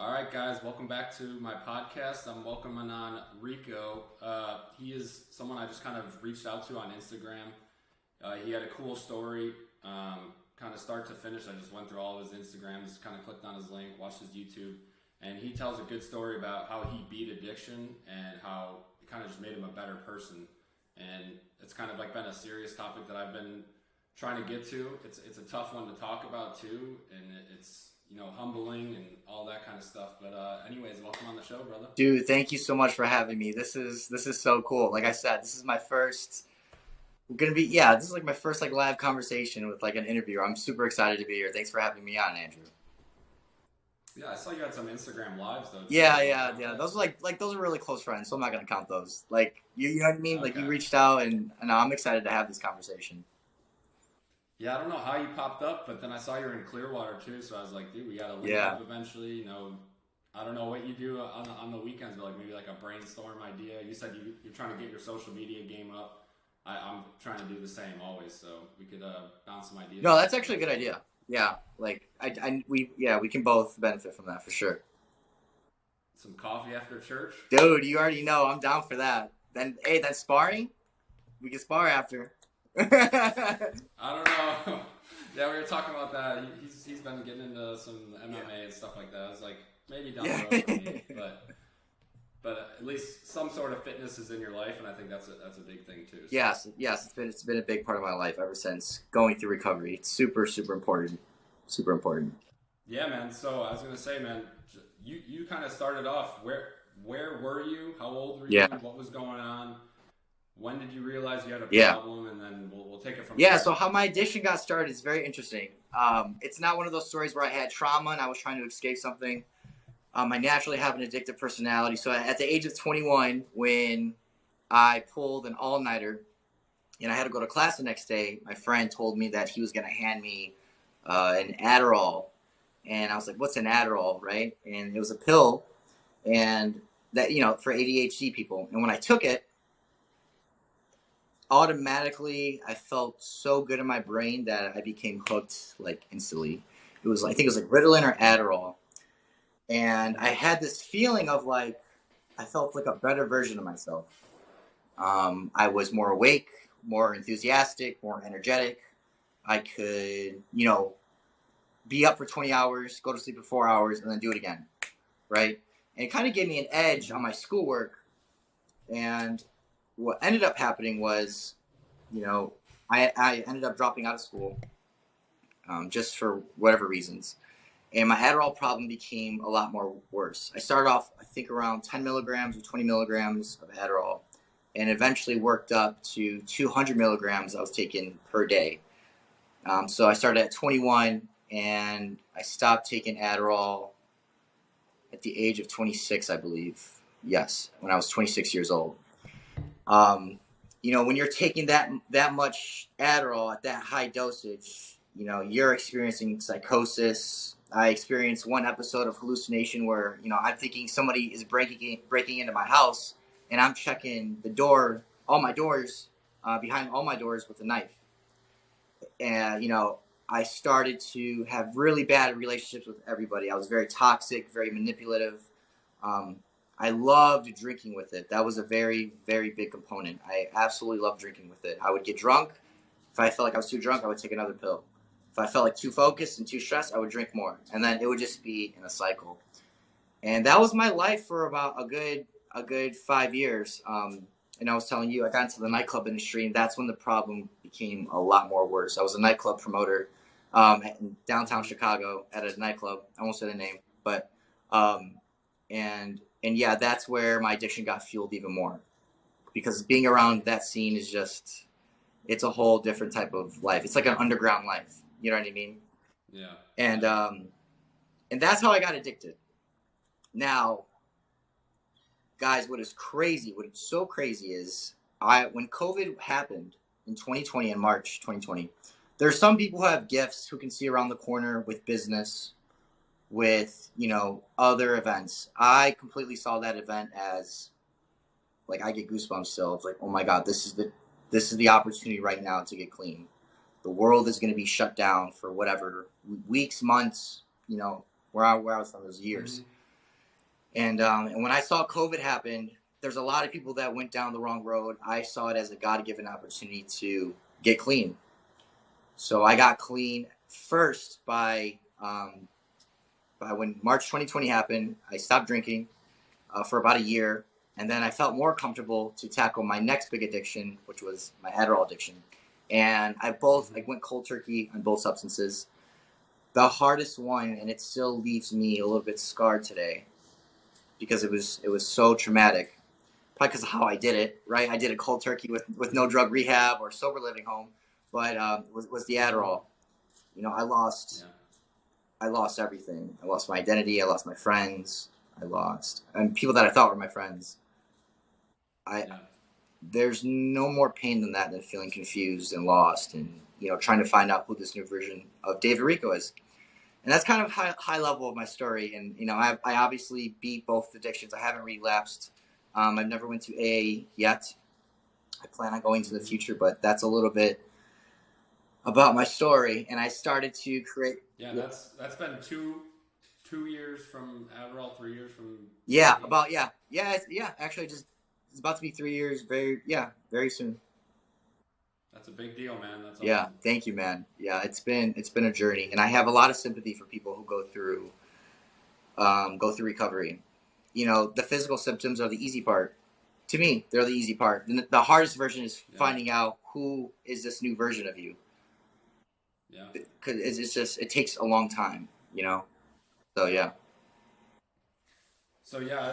All right, guys, welcome back to my podcast. I'm welcoming on Rico. He is someone I just kind of reached out to on Instagram. He had a cool story, kind of start to finish. I just went through all of his Instagrams, kind of clicked on his link, watched his YouTube, and he tells a good story about how he beat addiction and how it kind of just made him a better person. And it's kind of like been a serious topic that I've been trying to get to. It's a tough one to talk about too, and it's humbling and all that kind of stuff. But anyways, welcome on the show, brother. Dude, thank you so much for having me. This is so cool. Like I said, this is my first this is like my first like live conversation with like an interviewer. I'm super excited to be here. Thanks for having me on, Andrew. Yeah, I saw you had some Instagram lives though. Yeah. Those are like those are really close friends, so I'm not gonna count those. Like you know what I mean? Okay. Like you reached out and I'm excited to have this conversation. Yeah, I don't know how you popped up, but then I saw you were in Clearwater too, so I was like, dude, we gotta link up eventually. I don't know what you do on the weekends, but like maybe like a brainstorm idea. You said you're trying to get your social media game up. I'm trying to do the same always, so we could bounce some ideas. No, that's actually a good idea. Yeah, like we can both benefit from that for sure. Some coffee after church, dude. You already know I'm down for that. Then hey, that's sparring. We can spar after. I don't know. Yeah, we were talking about that. He's been getting into some MMA and stuff like that. I was like, maybe down the road for me, but at least some sort of fitness is in your life, and I think that's a big thing too. So. Yes, it's been a big part of my life ever since going through recovery. It's super important, super important. Yeah, man. So I was gonna say, man, you kind of started off. Where were you? How old were you? Yeah. What was going on? When did you realize you had a problem? And then we'll take it from there. Yeah, so how my addiction got started is very interesting. It's not one of those stories where I had trauma and I was trying to escape something. I naturally have an addictive personality. So at the age of 21, when I pulled an all-nighter and I had to go to class the next day, my friend told me that he was going to hand me an Adderall. And I was like, what's an Adderall, right? And it was a pill, and that, for ADHD people. And when I took it, automatically I felt so good in my brain that I became hooked like instantly. It was, I think it was like Ritalin or Adderall. And I had this feeling of like, I felt like a better version of myself. I was more awake, more enthusiastic, more energetic. I could, be up for 20 hours, go to sleep for 4 hours, and then do it again, right? And it kind of gave me an edge on my schoolwork. And what ended up happening was, I ended up dropping out of school just for whatever reasons. And my Adderall problem became a lot more worse. I started off, I think, around 10 milligrams or 20 milligrams of Adderall, and eventually worked up to 200 milligrams I was taking per day. So I started at 21, and I stopped taking Adderall at the age of 26, I believe. Yes, when I was 26 years old. When you're taking that much Adderall at that high dosage, you're experiencing psychosis. I experienced one episode of hallucination where, I'm thinking somebody is breaking into my house, and I'm checking all my doors, behind all my doors with a knife. And, I started to have really bad relationships with everybody. I was very toxic, very manipulative. I loved drinking with it. That was a very, very big component. I absolutely loved drinking with it. I would get drunk. If I felt like I was too drunk, I would take another pill. If I felt like too focused and too stressed, I would drink more. And then it would just be in a cycle. And that was my life for about a good 5 years. And I was telling you, I got into the nightclub industry, and that's when the problem became a lot more worse. I was a nightclub promoter in downtown Chicago at a nightclub. I won't say the name, but and yeah, that's where my addiction got fueled even more, because being around that scene is just, it's a whole different type of life. It's like an underground life. You know what I mean? Yeah. And that's how I got addicted. Now, guys, what is so crazy is when COVID happened in 2020, in March 2020, there's some people who have gifts who can see around the corner with business, with, other events. I completely saw that event as like, I get goosebumps still. It's like, oh my God, this is the opportunity right now to get clean. The world is going to be shut down for whatever, weeks, months, where I was from, those years. And when I saw COVID happen, there's a lot of people that went down the wrong road. I saw it as a God-given opportunity to get clean. So I got clean first by when March 2020 happened. I stopped drinking for about a year, and then I felt more comfortable to tackle my next big addiction, which was my Adderall addiction. And I went cold turkey on both substances. The hardest one, and it still leaves me a little bit scarred today, because it was so traumatic. Probably because of how I did it, right? I did a cold turkey with no drug rehab or sober living home, but was the Adderall. I lost everything. I lost my identity. I lost my friends. And people that I thought were my friends. There's no more pain than feeling confused and lost, and trying to find out who this new version of David Rico is. And that's kind of high level of my story. And I obviously beat both addictions. I haven't relapsed. I've never went to AA yet. I plan on going to the future, but that's a little bit about my story. And I started to create. Yeah, that's been two years from Adderall, 3 years from. Yeah, Actually, it's about to be 3 years. Very soon. That's a big deal, man. That's awesome. Yeah, thank you, man. Yeah, it's been a journey, and I have a lot of sympathy for people who go through recovery. The physical symptoms are the easy part. To me, they're the easy part. And the hardest version is finding out who is this new version of you. Yeah. Because it takes a long time, So, yeah. So, yeah,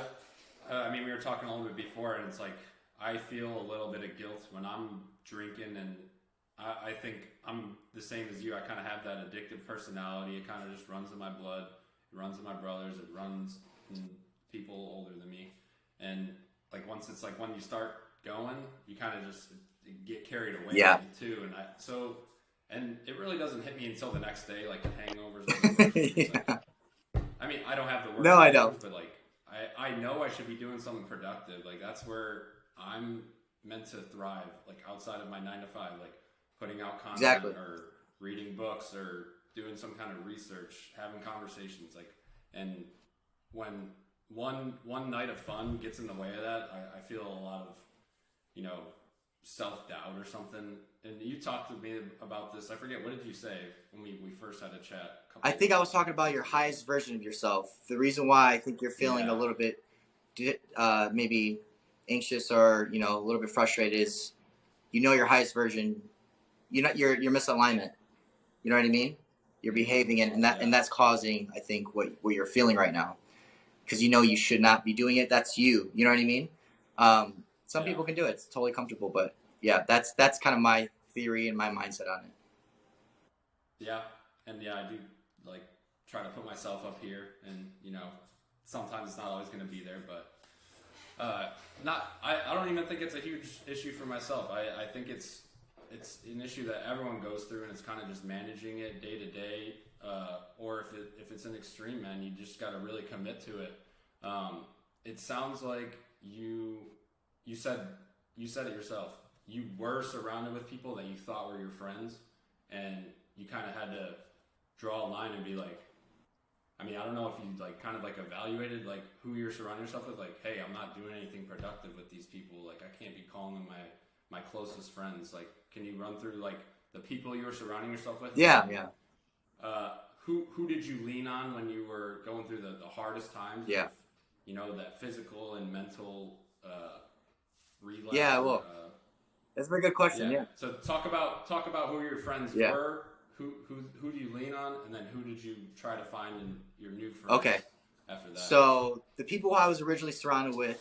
we were talking a little bit before, and it's like, I feel a little bit of guilt when I'm drinking, and I think I'm the same as you. I kind of have that addictive personality. It kind of just runs in my blood. It runs in my brothers. It runs in people older than me. And like once it's like when you start going, you kind of just get carried away too. And it really doesn't hit me until the next day, like the hangovers. I don't have the worst. No, I don't. But like I know I should be doing something productive. Like that's where I'm meant to thrive. Like outside of my 9 to 5, like putting out content or reading books or doing some kind of research, having conversations. Like, and when one night of fun gets in the way of that, I feel a lot of, self-doubt or something. And you talked to me about this. I forget, what did you say when we first had a chat? I think I was talking about your highest version of yourself. The reason why I think you're feeling a little bit maybe anxious or, a little bit frustrated is, your highest version, your misalignment. You know what I mean? You're behaving and that's causing, I think, what you're feeling right now. Because you should not be doing it. That's you. You know what I mean? Some people can do it. It's totally comfortable. But yeah, that's kind of my theory and my mindset on it. Yeah. And I do like try to put myself up here, and sometimes it's not always going to be there, but I don't even think it's a huge issue for myself. I think it's an issue that everyone goes through, and it's kind of just managing it day to day. Or if it's an extreme, man, you just got to really commit to it. It sounds like you said it yourself. You were surrounded with people that you thought were your friends, and you kind of had to draw a line and be like, I don't know if you kind of evaluated who you're surrounding yourself with. Like, hey, I'm not doing anything productive with these people. Like, I can't be calling them my closest friends. Like, can you run through the people you were surrounding yourself with? Yeah. Who did you lean on when you were going through the hardest times? Yeah. Of, that physical and mental relapse. Yeah, well, that's a very good question. Yeah. So talk about who your friends were. Who do you lean on, and then who did you try to find in your new friends? Okay. After that. So the people who I was originally surrounded with,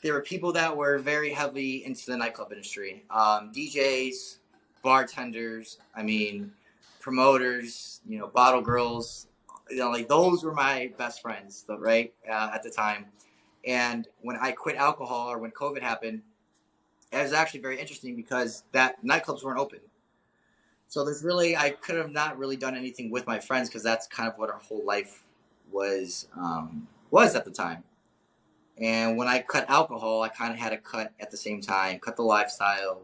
there were people that were very heavily into the nightclub industry. DJs, bartenders, promoters, bottle girls, those were my best friends, right, at the time. And when I quit alcohol, or when COVID happened, it was actually very interesting because that nightclubs weren't open. So I could have not really done anything with my friends, because that's kind of what our whole life was at the time. And when I cut alcohol, I kind of had to cut at the same time, cut the lifestyle,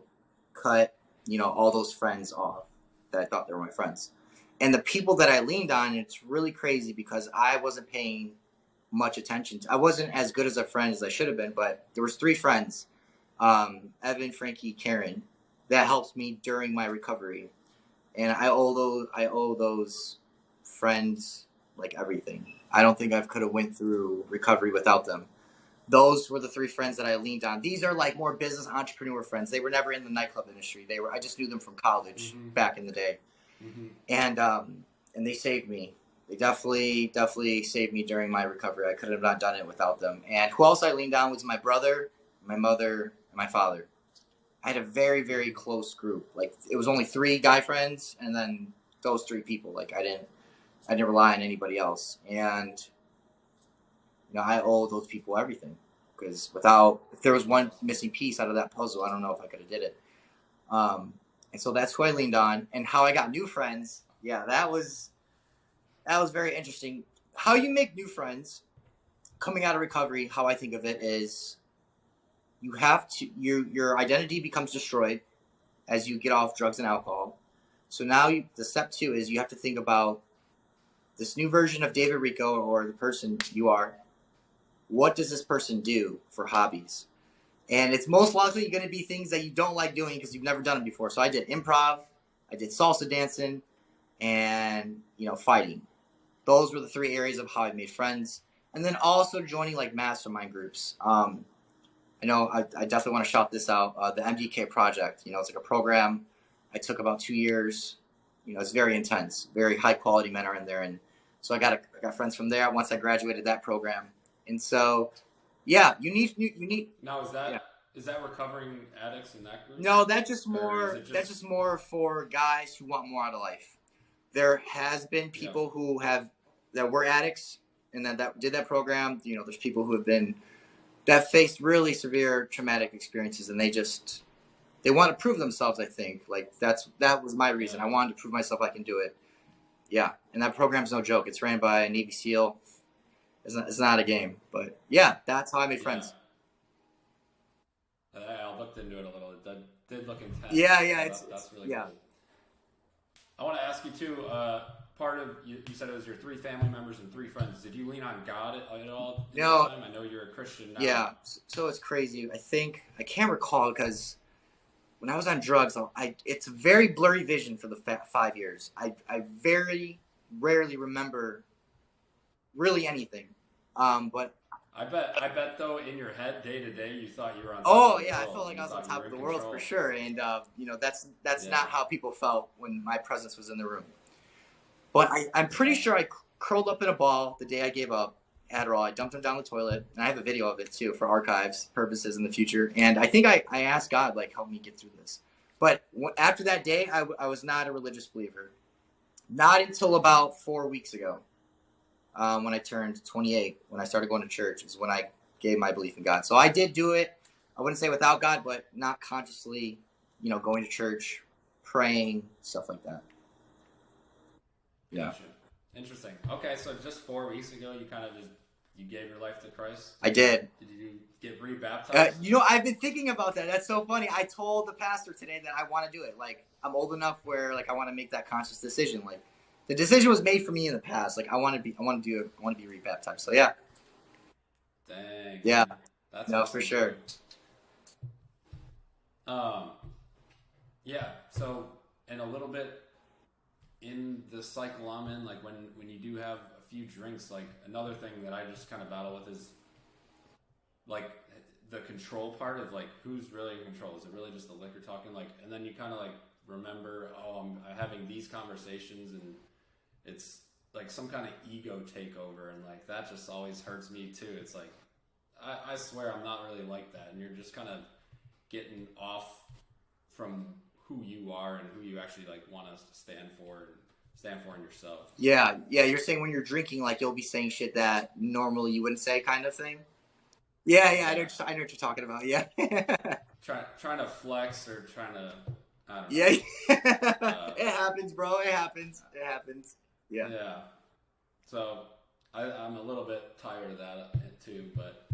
cut, all those friends off that I thought they were my friends. And the people that I leaned on, it's really crazy because I wasn't paying much attention to. I wasn't as good as a friend as I should have been, but there was 3 friends, Evan, Frankie, Karen, that helped me during my recovery, and I owe those friends like everything. I don't think I could have went through recovery without them. Those were the 3 friends that I leaned on. These are like more business entrepreneur friends. They were never in the nightclub industry. I just knew them from college back in the day, and they saved me. They definitely saved me during my recovery. I could have not done it without them. And who else I leaned on was my brother, my mother, and my father. I had a very, very close group. Like, it was only 3 guy friends, and then those 3 people. Like, I didn't rely on anybody else. And I owe those people everything, because if there was one missing piece out of that puzzle, I don't know if I could have did it. And so that's who I leaned on. And how I got new friends, that was very interesting. How you make new friends coming out of recovery, how I think of it is, you have to your identity becomes destroyed as you get off drugs and alcohol. So now the step 2 is you have to think about this new version of David Rico, or the person you are. What does this person do for hobbies? And it's most likely going to be things that you don't like doing because you've never done them before. So I did improv, I did salsa dancing, and fighting. Those were the 3 areas of how I made friends. And then also joining like mastermind groups. I know I definitely want to shout this out. The MDK project, it's like a program I took about 2 years. It's very intense, very high quality men are in there. And so I got friends from there once I graduated that program. And so, you need. Now, is that recovering addicts in that group? No, that's just more for guys who want more out of life. There has been people that were addicts and that did that program. There's people who that faced really severe traumatic experiences, and they want to prove themselves. I think like that was my reason. I wanted to prove myself I can do it. Yeah, and that program's no joke. It's ran by a Navy SEAL. It's not a game, but that's how I made friends. I looked into it a little. It did look intense. That's really cool. I want to ask you too. Part of you said it was your 3 family members and 3 friends. Did you lean on God at all? No. I know you're a Christian now. Yeah. So it's crazy. I can't recall, because when I was on drugs, it's a very blurry vision for the 5 years. I very rarely remember really anything. But I bet though, in your head, day to day, you thought you were on top of the world. I felt like I was on top of the world for sure. And that's not how people felt when my presence was in the room. But I'm pretty sure I curled up in a ball the day I gave up Adderall. I dumped them down the toilet, and I have a video of it too for archives purposes in the future. And I think I asked God, like, help me get through this. But after that day, I was not a religious believer. Not until about 4 weeks ago. When I turned 28, when I started going to church, is when I gave my belief in God. So I did do it. I wouldn't say without God, but not consciously, going to church, praying, stuff like that. Gotcha. Interesting. Okay, so just 4 weeks ago, you gave your life to Christ? I did. Did you get rebaptized? I've been thinking about that. That's so funny. I told the pastor today that I want to do it. Like, I'm old enough where like I want to make that conscious decision. Like, the decision was made for me in the past. Like, I want to be rebaptized. So yeah. Dang. Yeah. That's no, for sure. Yeah. So, and a little bit in the cycle I'm in, like when you do have a few drinks, like another thing that I just kind of battle with is like the control part of like who's really in control. Is it really just the liquor talking? Like, and then you kind of like remember, I'm having these conversations, and it's like some kind of ego takeover, and like that just always hurts me too. It's like I swear I'm not really like that, and you're just kind of getting off from who you are and who you actually like want to stand for in yourself. Yeah. You're saying when you're drinking, like you'll be saying shit that normally you wouldn't say, kind of thing. Yeah. I know what you're talking about. Yeah. trying to flex or trying to. I don't know. Yeah. It happens, bro. It happens. Yeah. Yeah. So I'm a little bit tired of that too, but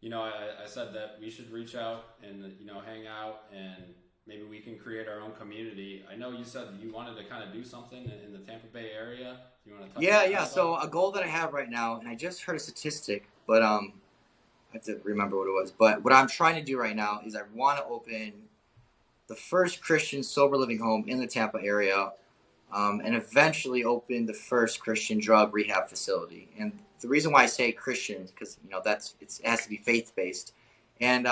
I said that we should reach out and hang out, and maybe we can create our own community. I know you said you wanted to kind of do something in the Tampa Bay area. You want to touch Yeah, on yeah. that at all? So a goal that I have right now, and I just heard a statistic, but I have to remember what it was. But what I'm trying to do right now is I want to open the first Christian sober living home in the Tampa area, and eventually open the first Christian drug rehab facility. And the reason why I say Christian is because it has to be faith based, and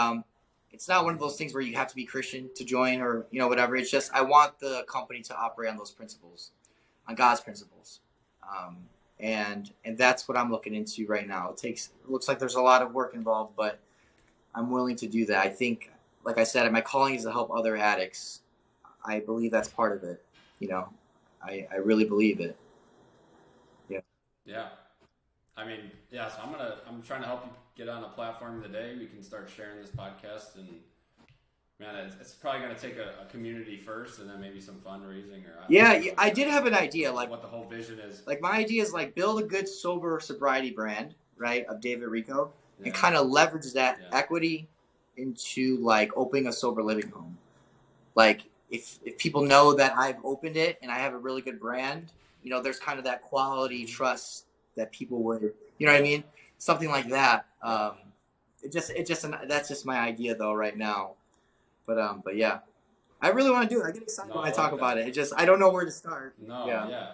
it's not one of those things where you have to be Christian to join or whatever. It's just I want the company to operate on those principles, on God's principles. Um, and that's what I'm looking into right now. It looks like there's a lot of work involved, but I'm willing to do that. I think, like I said, my calling is to help other addicts. I believe that's part of it. I really believe it. Yeah. Yeah. I mean, yeah. So I'm trying to help you get on a platform today. We can start sharing this podcast, and man, it's probably going to take a community first, and then maybe some fundraising or Yeah, I did have an idea, like what the whole vision is. Like my idea is like build a good sober sobriety brand, right, of David Rico, and Yeah. kind of leverage that Yeah. equity into like opening a sober living home. Like if people know that I've opened it and I have a really good brand, there's kind of that quality trust that people would, you know what I mean? Something like that. That's just my idea though right now. But yeah, I really want to do it. I get excited when I talk about it. I don't know where to start. No, yeah.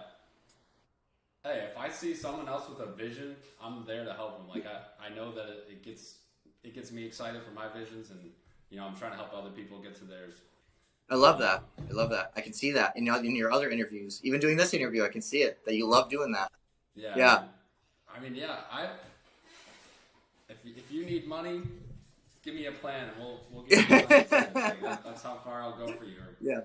Hey, if I see someone else with a vision, I'm there to help them. Like I know that it gets me excited for my visions, and I'm trying to help other people get to theirs. I love that. I can see that in your other interviews. Even doing this interview, I can see it that you love doing that. Yeah. I mean, if you need money, give me a plan, and we'll get you money. That's how far I'll go for you. Yeah.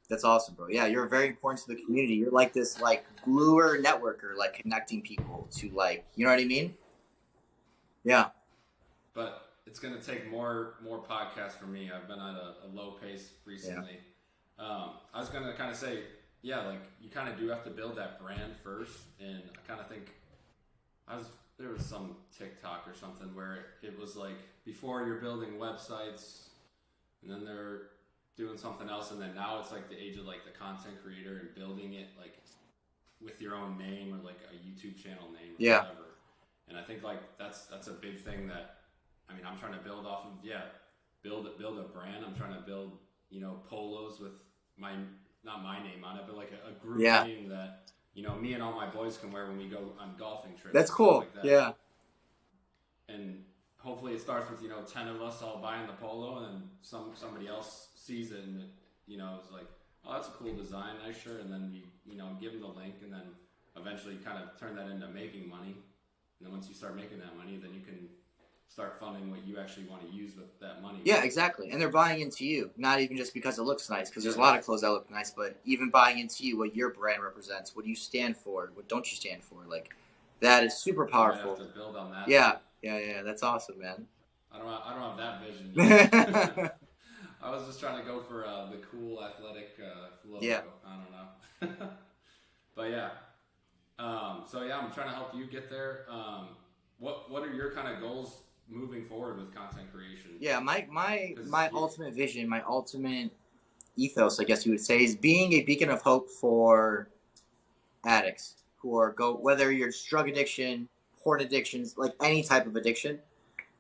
That's awesome, bro. Yeah, you're very important to the community. You're like this gluer networker, like connecting people to you know what I mean? Yeah. But it's gonna take more podcasts for me. I've been at a low pace recently. Yeah. I was gonna kind of say, you kind of do have to build that brand first, and I kind of think there was some TikTok or something where it was like before you're building websites, and then they're doing something else, and then now it's like the age of like the content creator and building it like with your own name or like a YouTube channel name or whatever. And I think like that's a big thing that I'm trying to build off of. Build a brand. I'm trying to build polos with not my name on it, but like a group name that me and all my boys can wear when we go on golfing trips. That's cool. Like that. Yeah. And hopefully it starts with 10 of us all buying the polo, and then somebody else sees it and it's like, oh, that's a cool design, nice shirt, and then you give them the link, and then eventually kind of turn that into making money. And then once you start making that money, then you can start funding what you actually want to use with that money. Yeah, exactly. And they're buying into you, not even just because it looks nice, because there's a lot of clothes that look nice, but even buying into you, what your brand represents, what do you stand for, what don't you stand for, that is super powerful. You have to build on that. Yeah, that's awesome, man. I don't have that vision yet. I was just trying to go for the cool athletic logo. Yeah. I don't know. But yeah. I'm trying to help you get there. What are your kind of goals moving forward with content creation? Yeah, my ultimate vision, my ultimate ethos, I guess you would say, is being a beacon of hope for addicts who are whether you're drug addiction, porn addictions, like any type of addiction.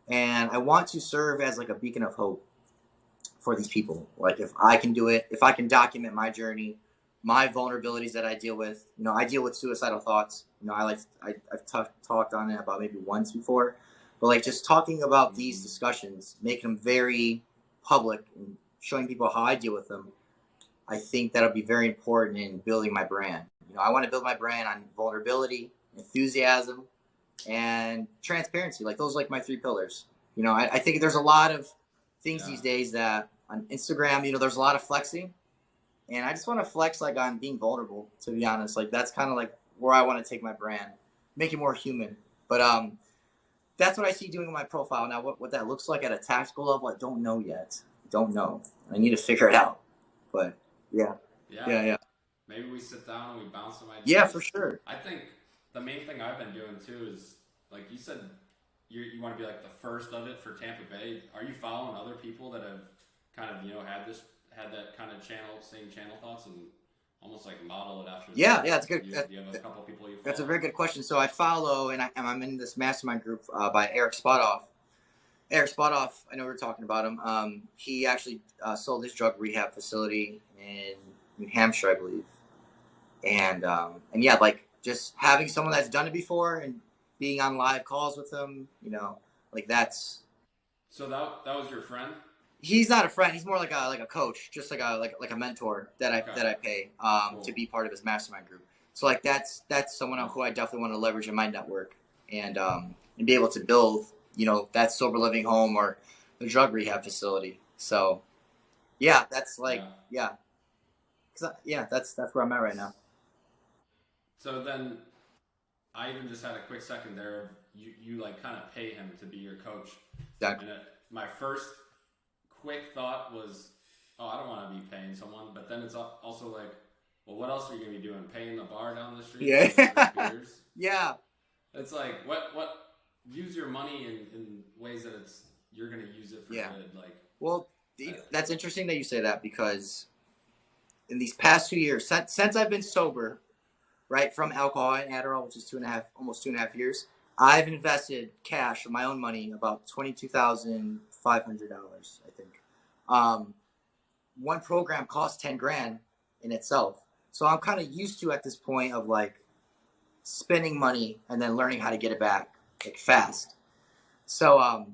And I want to serve as like a beacon of hope for these people. Like if I can do it, if I can document my journey, my vulnerabilities that I deal with. I deal with suicidal thoughts. I've talked on it about maybe once before, but just talking about these discussions, making them very public and showing people how I deal with them. I think that'll be very important in building my brand. I want to build my brand on vulnerability, enthusiasm, and transparency. Those are my 3 pillars. I think there's a lot of things these days that on Instagram, there's a lot of flexing, and I just want to flex on being vulnerable, to be honest. That's kind of where I want to take my brand, make it more human. But that's what I see doing in my profile now. What that looks like at a tactical level, I don't know yet. I need to figure it out. But yeah. Maybe we sit down and we bounce some ideas. Yeah, for sure. I think the main thing I've been doing too is, like you said, you want to be the first of it for Tampa Bay. Are you following other people that have kind of had that kind of same channel thoughts and almost like model it after Yeah, them? yeah, it's good. Do you have a couple people you That's a follow? very good question. So I follow, and I'm in this mastermind group by Eric Spotoff. Eric Spotoff, I know we were talking about him. He actually sold his drug rehab facility in New Hampshire, I believe. And yeah, like just having someone that's done it before and being on live calls with them, like that's. So that was your friend? He's not a friend. He's more like a coach, just like a mentor that I Okay. that I pay Cool. to be part of his mastermind group. So like that's someone who I definitely want to leverage in my network and be able to build that sober living home or the drug rehab facility. So yeah, that's like that's where I'm at right now. So then I even just had a quick second there. You like kind of pay him to be your coach. Exactly. And my first quick thought was, oh, I don't want to be paying someone. But then it's also like, well, what else are you going to be doing? Paying the bar down the street? Yeah. Beers? Yeah. It's like, what use your money in ways that you're going to use it for good. Like, well, that's interesting that you say that, because in these past 2 years, since I've been sober, right, from alcohol and Adderall, which is almost 2.5 years, I've invested cash of my own money about $22,500, I think. One program costs 10 grand in itself, so I'm kind of used to at this point of like spending money and then learning how to get it back like fast. So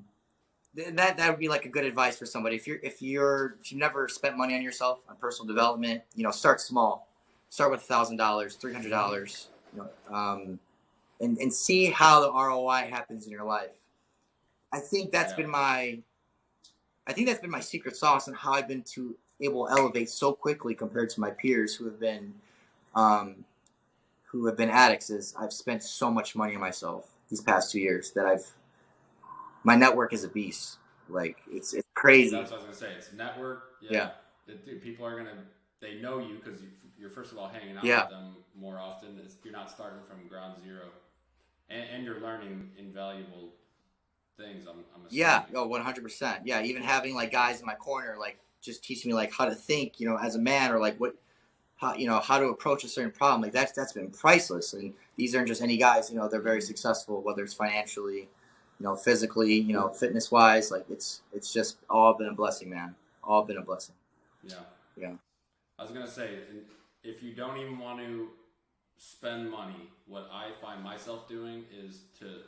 that would be like a good advice for somebody if you've never spent money on yourself on personal development. Start small. Start with $1,000, $300. And see how the ROI happens in your life. I think that's been my secret sauce and how I've been able to elevate so quickly compared to my peers who have been addicts. Is I've spent so much money on myself these past 2 years that my network is a beast. Like it's crazy. That's what I was gonna say. It's network. Yeah. Dude, people are they know you because you're first of all hanging out Yeah. with them more often. You're not starting from ground zero, and you're learning invaluable things. I'm assuming. Yeah. Oh, 100%. Yeah. Even having like guys in my corner, like just teaching me like how to think, as a man, or like how to approach a certain problem. Like that's been priceless. And these aren't just any guys. They're very successful, whether it's financially, physically, fitness wise. Like it's just all been a blessing, man. All been a blessing. Yeah. Yeah. I was gonna say, if you don't even want to spend money, what I find myself doing is to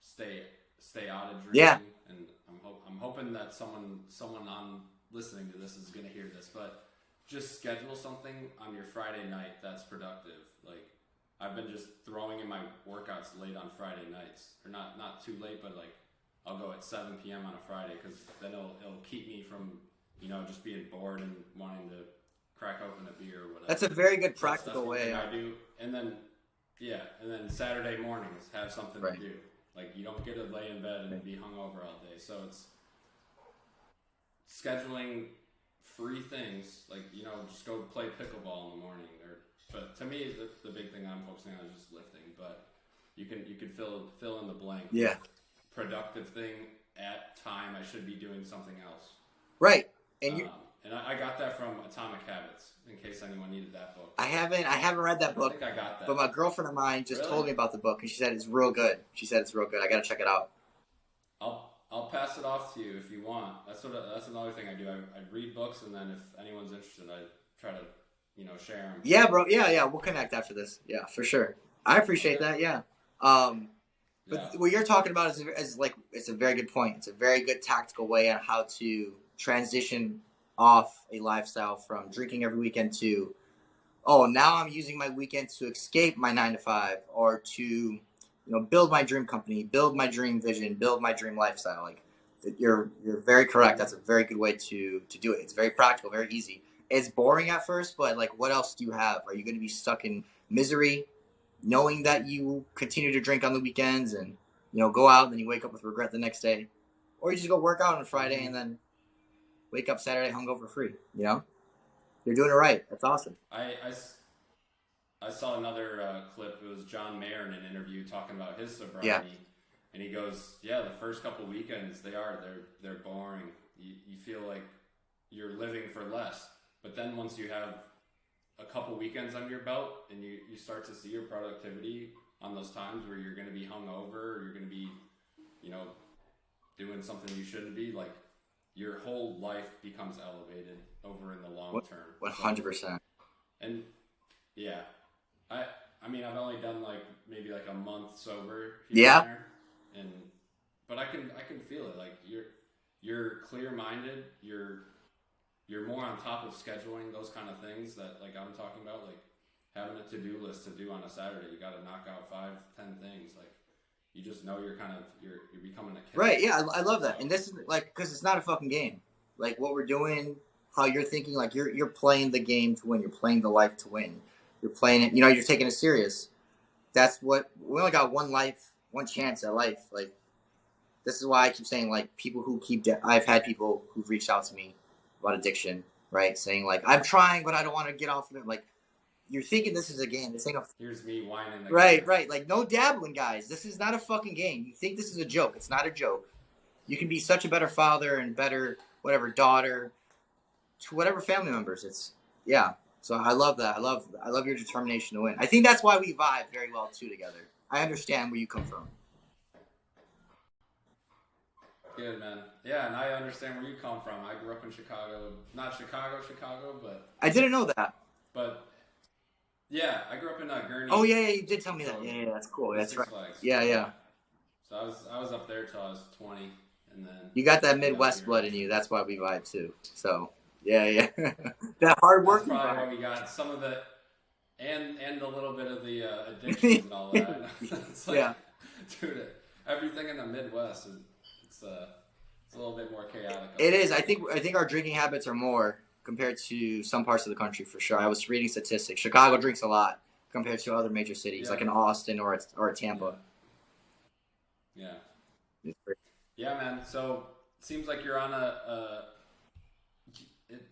stay out of drinking. Yeah. And I'm hoping that someone on listening to this is gonna hear this, but just schedule something on your Friday night that's productive. Like I've been just throwing in my workouts late on Friday nights, or not too late, but like I'll go at 7 p.m. on a Friday because then it'll keep me from just being bored and wanting to crack open a beer or whatever. That's a very good practical way. I do, and then Saturday mornings have something to do. Like you don't get to lay in bed and be hungover all day. So it's scheduling free things, like just go play pickleball in the morning. But to me, the big thing I'm focusing on is just lifting. But you can fill in the blank. Yeah. Productive thing at time. I should be doing something else. Right. And I got that from Atomic Habits. In case anyone needed that book. I haven't read that book. I think I got that. But my girlfriend of mine just told me about the book, and she said it's real good. I gotta check it out. I'll pass it off to you if you want. That's another thing I do. I read books, and then if anyone's interested, I try to share them. Yeah, bro. Yeah. We'll connect after this. Yeah, for sure. I appreciate that. Yeah. But what you're talking about is like it's a very good point. It's a very good tactical way on how to transition off a lifestyle from drinking every weekend to, now I'm using my weekend to escape my 9 to 5 or to, build my dream company, build my dream vision, build my dream lifestyle. Like you're very correct. That's a very good way to do it. It's very practical, very easy. It's boring at first, but like, what else do you have? Are you going to be stuck in misery, knowing that you continue to drink on the weekends and, go out and then you wake up with regret the next day, or you just go work out on Friday and then wake up Saturday hungover free? You're doing it right. That's awesome. I saw another clip. It was John Mayer in an interview talking about his sobriety, and he goes, the first couple weekends they're boring. You feel like you're living for less, but then once you have a couple weekends under your belt and you start to see your productivity on those times where you're going to be hungover or you're going to be, doing something you shouldn't be, like your whole life becomes elevated over in the long term. 100%. And yeah, I mean, I've only done like maybe like a month sober here and there, but I can feel it. Like you're clear-minded. You're more on top of scheduling those kind of things that like I'm talking about, like having a to-do list to do on a Saturday. You got to knock out 5-10 things. Like you just know you're becoming a kid. Right. Yeah, I love that. And this is like, because it's not a fucking game. Like what we're doing, how you're thinking, like you're playing the game to win. You're playing the life to win. You're playing it. You're taking it serious. That's what we only got one life, one chance at life. Like this is why I keep saying like people who I've had people who've reached out to me about addiction, right? Saying like I'm trying, but I don't want to get off of it. Like you're thinking this is a game. This ain't a. Here's me whining. Right. Like no dabbling, guys. This is not a fucking game. You think this is a joke? It's not a joke. You can be such a better father and better whatever daughter to whatever family members. Yeah. So I love that. I love your determination to win. I think that's why we vibe very well too together. I understand where you come from. Good, man. Yeah, and I understand where you come from. I grew up in Chicago. Not Chicago, but... I didn't know that. But, yeah, I grew up in Gurnee. Oh, yeah, you did tell me that. Yeah, that's cool. That's right. Flags. Yeah. So I was up there till I was 20, and then... You got that Midwest blood in you. That's why we vibe, too. So, yeah. That hard work. That's probably why we got some of the... And a little bit of the addictions and all that. It's like, yeah. Dude, everything in the Midwest is... It's a little bit more chaotic. It is. I think our drinking habits are more compared to some parts of the country for sure. I was reading statistics. Chicago drinks a lot compared to other major cities, like in Austin or Tampa. Yeah. Yeah, man. So it seems like you're on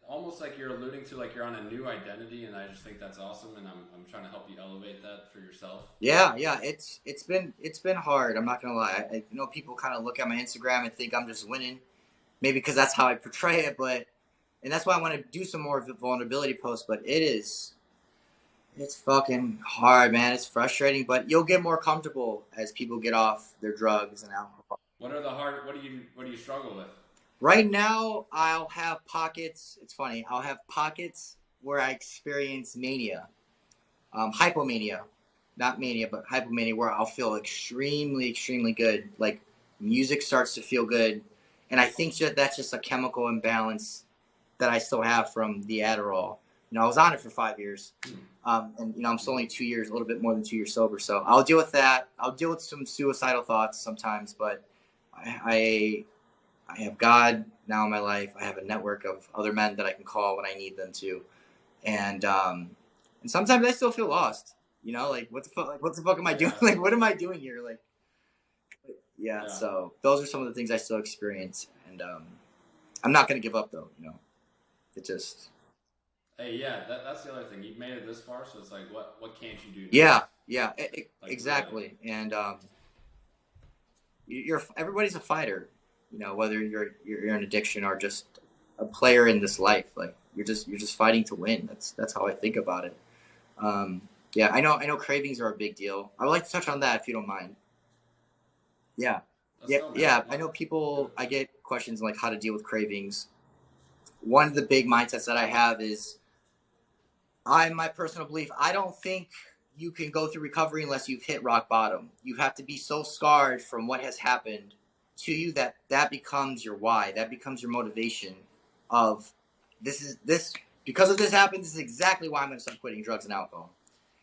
almost like you're alluding to like you're on a new identity, and I just think that's awesome, and I'm trying to help you elevate that for yourself. Yeah. It's been hard. I'm not gonna lie. I know people kind of look at my Instagram and think I'm just winning, maybe because that's how I portray it, and that's why I want to do some more vulnerability posts. But it's fucking hard, man. It's frustrating, but you'll get more comfortable as people get off their drugs and alcohol. What do you struggle with? Right now, I'll have pockets. It's funny. I'll have pockets where I experience mania, hypomania, not mania, but hypomania, where I'll feel extremely, extremely good. Like music starts to feel good, and I think that's just a chemical imbalance that I still have from the Adderall. I was on it for 5 years, and I'm still only 2 years, a little bit more than 2 years sober. So I'll deal with that. I'll deal with some suicidal thoughts sometimes, but I have God now in my life. I have a network of other men that I can call when I need them to, and sometimes I still feel lost. Like what the fuck am I doing? Like what am I doing here? Like, yeah. So those are some of the things I still experience, and I'm not gonna give up though. It just. Hey, yeah, that's the other thing. You've made it this far, so it's like, what can't you do next? Yeah, exactly. And everybody's a fighter. Whether you're an addiction or just a player in this life, like you're just fighting to win. That's how I think about it. Yeah, I know cravings are a big deal. I would like to touch on that if you don't mind. Yeah. I know people. I get questions like how to deal with cravings. One of the big mindsets that I have is, my personal belief, I don't think you can go through recovery unless you've hit rock bottom. You have to be so scarred from what has happened to you that becomes your why. That becomes your motivation of this because of this happened. This is exactly why I'm going to start quitting drugs and alcohol.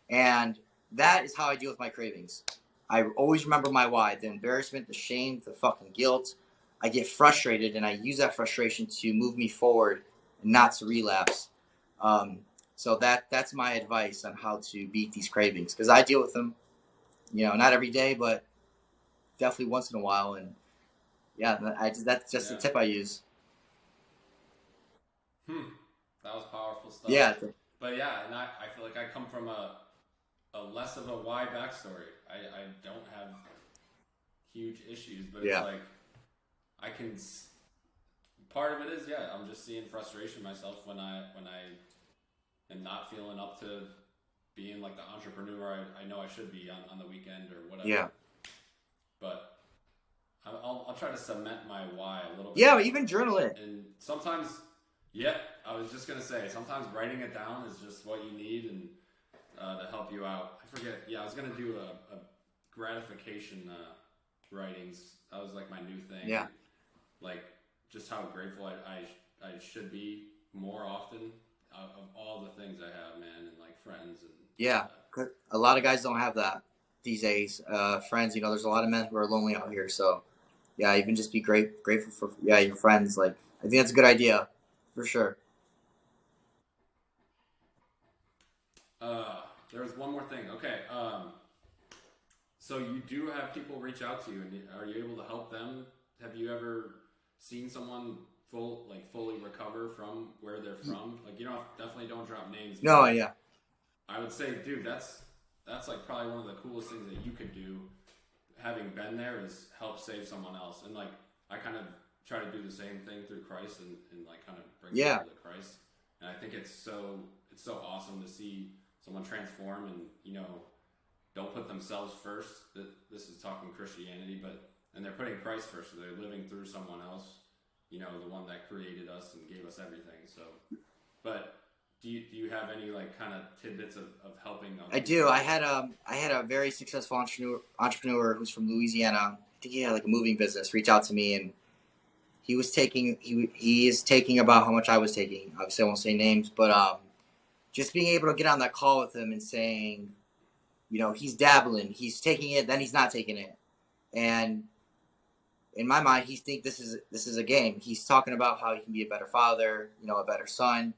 And that is how I deal with my cravings. I always remember my why, the embarrassment, the shame, the fucking guilt. I get frustrated, and I use that frustration to move me forward, not to relapse. So that's my advice on how to beat these cravings, because I deal with them, not every day, but definitely once in a while. And yeah, that's just the tip I use. That was powerful stuff. Yeah. But yeah, and I feel like I come from a less of a why backstory. I don't have huge issues, but it's like I can. Part of it is I'm just seeing frustration myself when and not feeling up to being like the entrepreneur I know I should be on the weekend or whatever. Yeah. But I'll try to cement my why a little bit. Yeah, even journal it. And sometimes, I was just going to say, sometimes writing it down is just what you need and to help you out. I forget. Yeah, I was going to do a gratification writings. That was like my new thing. Yeah. Like just how grateful I should be more often of all the things I have, man, and like friends. And yeah, a lot of guys don't have that these days. Friends, there's a lot of men who are lonely out here. So, yeah, even just be grateful for your friends. Like, I think that's a good idea, for sure. There was one more thing. Okay, so you do have people reach out to you, and are you able to help them? Have you ever seen someone fully recover from where they're from? Like, definitely don't drop names. No, yeah. I would say, dude, that's like probably one of the coolest things that you could do, having been there, is help save someone else. And like, I kind of try to do the same thing through Christ and like kind of bring people to Christ. And I think it's so awesome to see someone transform and, don't put themselves first. This is talking Christianity, and they're putting Christ first. So they're living through someone else, the one that created us and gave us everything. So, but do you have any like kind of tidbits of helping them? I do. I had a very successful entrepreneur who's from Louisiana. I think he had like a moving business. Reach out to me, and he is taking about how much I was taking. Obviously, I won't say names, but just being able to get on that call with him and saying, he's dabbling, he's taking it, then he's not taking it, and in my mind, he thinks this is a game. He's talking about how he can be a better father, a better son.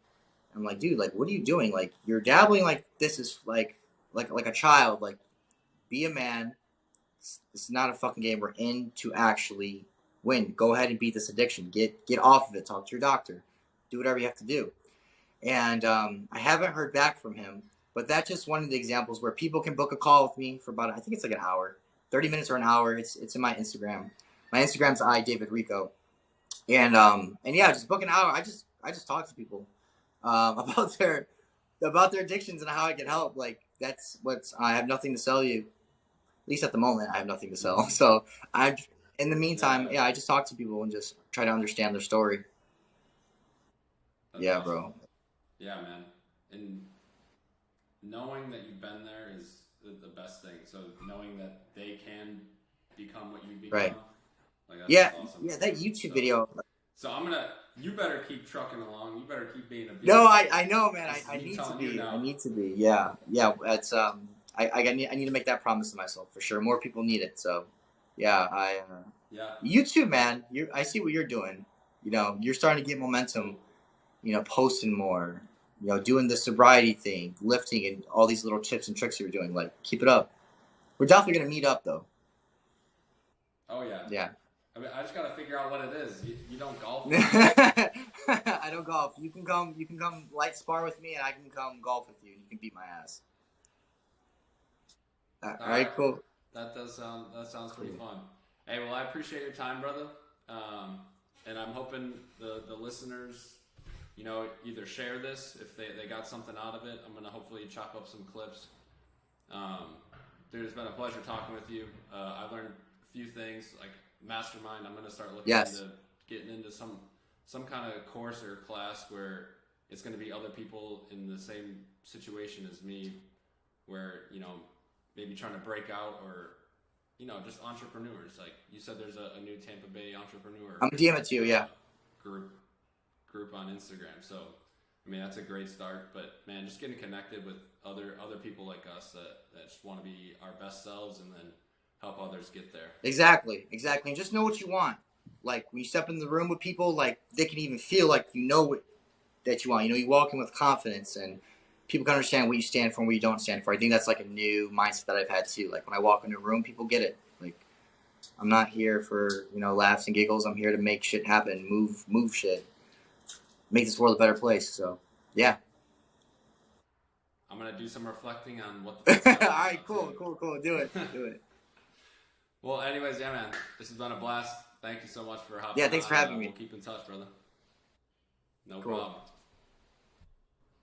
I'm like, dude, like, what are you doing? Like, you're dabbling like this is like a child. Like, be a man. It's not a fucking game. We're in to actually win. Go ahead and beat this addiction. Get off of it. Talk to your doctor. Do whatever you have to do. And I haven't heard back from him, but that's just one of the examples where people can book a call with me for about, I think it's like an hour, 30 minutes or an hour. It's in my Instagram. My Instagram's Rico. And yeah, just book an hour. I just talk to people about their addictions and how I can help. Like, that's I have nothing to sell you. At least at the moment, I have nothing to sell. So in the meantime, I just talk to people and just try to understand their story. That's awesome. Bro. Yeah, man. And knowing that you've been there is the best thing. So knowing that they can become what you become. Right. Like, that's awesome. Yeah, that YouTube video. So you better keep trucking along. You better keep being a beast. No, I know, man. I need to be. I need to be. Yeah. It's I need to make that promise to myself for sure. More people need it. So, yeah, YouTube, man. I see what you're doing. You're starting to get momentum. Posting more. Doing the sobriety thing, lifting, and all these little tips and tricks you're doing. Like, keep it up. We're definitely gonna meet up, though. Oh yeah. Yeah. I mean, I just gotta figure out what it is. You don't golf. I don't golf. You can come light spar with me, and I can come golf with you. You can beat my ass. All right, cool. That sounds pretty fun. Hey, well, I appreciate your time, brother. And I'm hoping the listeners, either share this if they got something out of it. I'm gonna hopefully chop up some clips. Dude, it's been a pleasure talking with you. I've learned a few things, like Mastermind. I'm gonna start looking into getting into some kind of course or class where it's gonna be other people in the same situation as me, where maybe trying to break out, or just entrepreneurs. Like you said, there's a new Tampa Bay entrepreneur. I'm DM it to you, yeah. Group on Instagram. So I mean, that's a great start. But man, just getting connected with other people like us that just want to be our best selves and then help others get there. Exactly. And just know what you want. Like, when you step in the room with people, like, they can even feel like what that you want. You walk in with confidence, and people can understand what you stand for and what you don't stand for. I think that's like a new mindset that I've had too. Like, when I walk into a room, people get it. Like, I'm not here for laughs and giggles. I'm here to make shit happen, move shit, make this world a better place. So yeah. I'm gonna do some reflecting on what the all right, cool. Do it. Well, anyways, yeah, man, this has been a blast. Thank you so much for hopping on. Yeah, thanks for having me. We'll keep in touch, brother. No cool. problem.